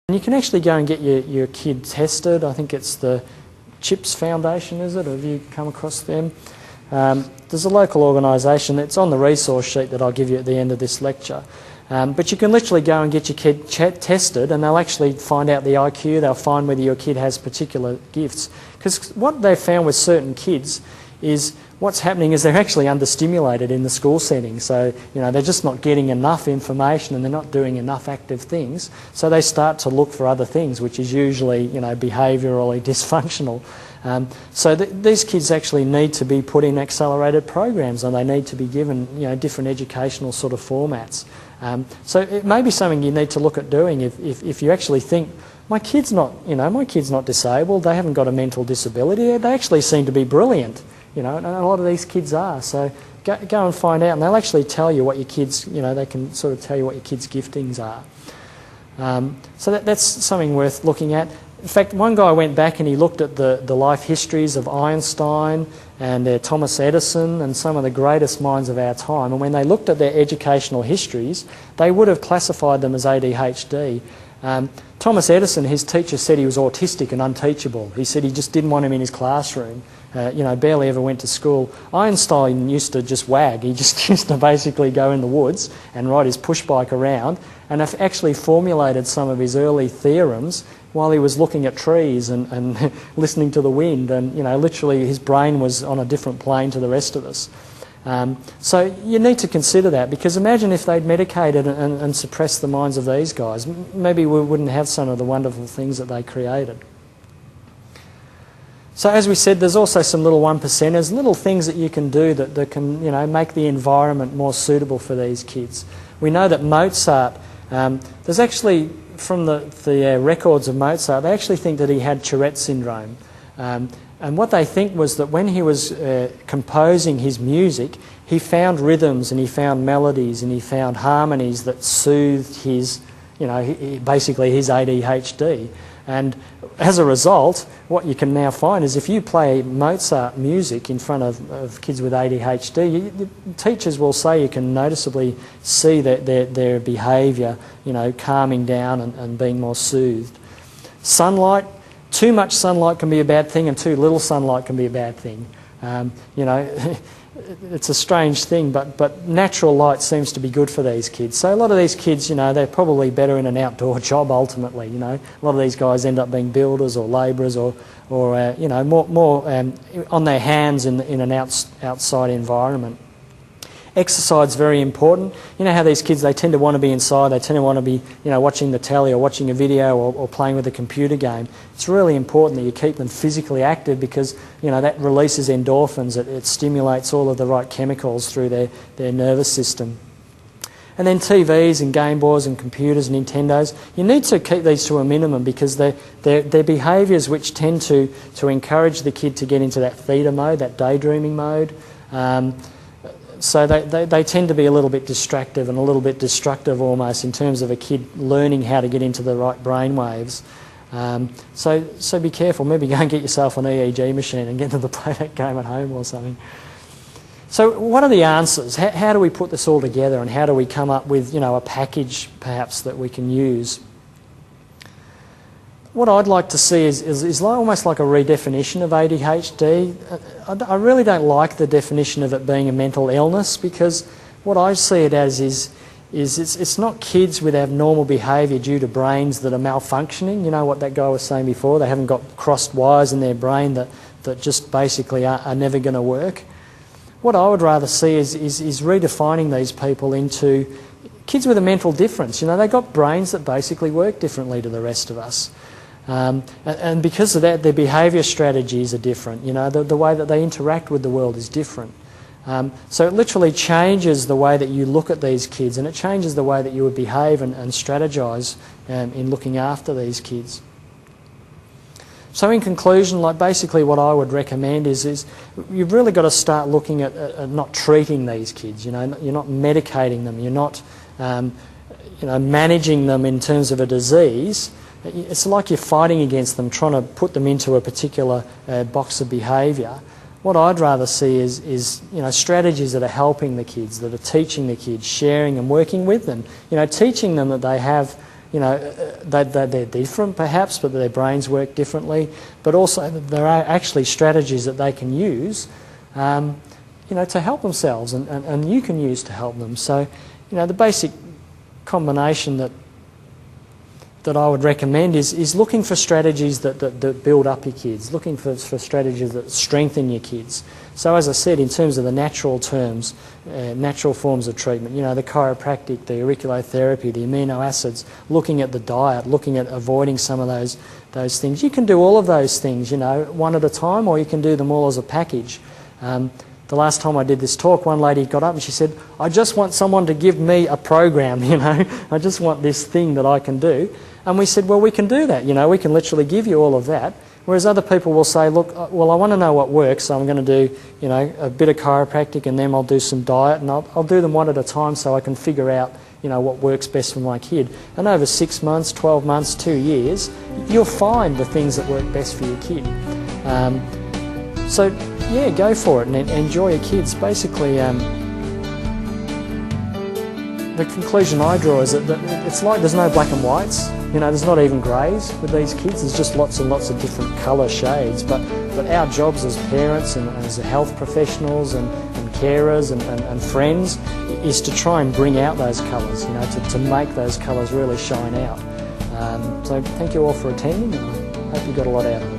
And you can actually go and get your kid tested. I think it's the CHIPS Foundation, is it? Have you come across them? There's a local organisation that's on the resource sheet that I'll give you at the end of this lecture. But you can literally go and get your kid tested, and they'll actually find out the IQ, they'll find whether your kid has particular gifts. Because what they've found with certain kids is what's happening is they're actually understimulated in the school setting. So, they're just not getting enough information and they're not doing enough active things. So they start to look for other things, which is usually, behaviourally dysfunctional. So these kids actually need to be put in accelerated programs, and they need to be given, different educational sort of formats. So it may be something you need to look at doing if you actually think, my kid's not disabled, they haven't got a mental disability, they actually seem to be brilliant. And a lot of these kids are. So go and find out, and they'll actually tell you what your kids, they can sort of tell you what your kids' giftings are. So that's something worth looking at. In fact, one guy went back and he looked at the life histories of Einstein and Thomas Edison and some of the greatest minds of our time. And when they looked at their educational histories, they would have classified them as ADHD. Thomas Edison, his teacher said he was autistic and unteachable. He said he just didn't want him in his classroom. Barely ever went to school. Einstein used to just wag. He just used to basically go in the woods and ride his push bike around, and actually formulated some of his early theorems while he was looking at trees and listening to the wind, and literally his brain was on a different plane to the rest of us. So you need to consider that, because imagine if they'd medicated and suppressed the minds of these guys. Maybe we wouldn't have some of the wonderful things that they created. So as we said, there's also some little 1%ers, little things that you can do that can make the environment more suitable for these kids. We know that Mozart, there's actually, from the records of Mozart, they actually think that he had Tourette syndrome. And what they think was that when he was composing his music, he found rhythms and he found melodies and he found harmonies that soothed his, basically his ADHD. And as a result, what you can now find is if you play Mozart music in front of kids with ADHD, teachers will say you can noticeably see their behaviour, calming down and being more soothed. Sunlight. Too much sunlight can be a bad thing, and too little sunlight can be a bad thing. It's a strange thing, but natural light seems to be good for these kids. So a lot of these kids, they're probably better in an outdoor job ultimately. A lot of these guys end up being builders or labourers or more on their hands in an outside environment. Exercise is very important. You know how these kids, they tend to want to be inside, they tend to want to be watching the telly or watching a video or playing with a computer game. It's really important that you keep them physically active, because that releases endorphins, it stimulates all of the right chemicals through their nervous system. And then TVs and Game Boys and computers and Nintendos, you need to keep these to a minimum, because they're behaviours which tend to encourage the kid to get into that theta mode, that daydreaming mode. So they tend to be a little bit distractive and a little bit destructive almost, in terms of a kid learning how to get into the right brain waves. So be careful. Maybe go and get yourself an EEG machine and get them to play that game at home or something. So what are the answers? How do we put this all together, and how do we come up with a package perhaps that we can use? What I'd like to see is almost like a redefinition of ADHD. I really don't like the definition of it being a mental illness, because what I see it as is it's not kids with abnormal behaviour due to brains that are malfunctioning. You know what that guy was saying before, they haven't got crossed wires in their brain that just basically are never going to work. What I would rather see is redefining these people into kids with a mental difference. They've got brains that basically work differently to the rest of us. And because of that, their behaviour strategies are different. The way that they interact with the world is different. So it literally changes the way that you look at these kids, and it changes the way that you would behave and strategise in looking after these kids. So in conclusion, basically what I would recommend is you've really got to start looking at not treating these kids. You're not medicating them. You're not managing them in terms of a disease. It's like you're fighting against them, trying to put them into a particular box of behaviour. What I'd rather see is strategies that are helping the kids, that are teaching the kids, sharing and working with them. Teaching them that they have you know, they're different perhaps, but their brains work differently, but also that there are actually strategies that they can use, you know, to help themselves, and you can use to help them. So, you know, the basic combination that I would recommend is looking for strategies that build up your kids, looking for strategies that strengthen your kids. So as I said, in terms of the natural terms, natural forms of treatment, you know, the chiropractic, the auriculotherapy, the amino acids, looking at the diet, looking at avoiding some of those things. You can do all of those things, you know, one at a time, or you can do them all as a package. The last time I did this talk, one lady got up and she said, I just want someone to give me a program, you know, I just want this thing that I can do. And we said, well, we can do that, you know, we can literally give you all of that. Whereas other people will say, look, well, I want to know what works, so I'm going to do, you know, a bit of chiropractic, and then I'll do some diet, and I'll do them one at a time so I can figure out, you know, what works best for my kid. And over 6 months, 12 months, 2 years, you'll find the things that work best for your kid. So, yeah, go for it and enjoy your kids. Basically, the conclusion I draw is that it's like there's no black and whites. You know, there's not even greys with these kids. There's just lots and lots of different colour shades. But our jobs as parents and as health professionals and carers and friends is to try and bring out those colours, you know, to make those colours really shine out. So thank you all for attending, and I hope you got a lot out of it.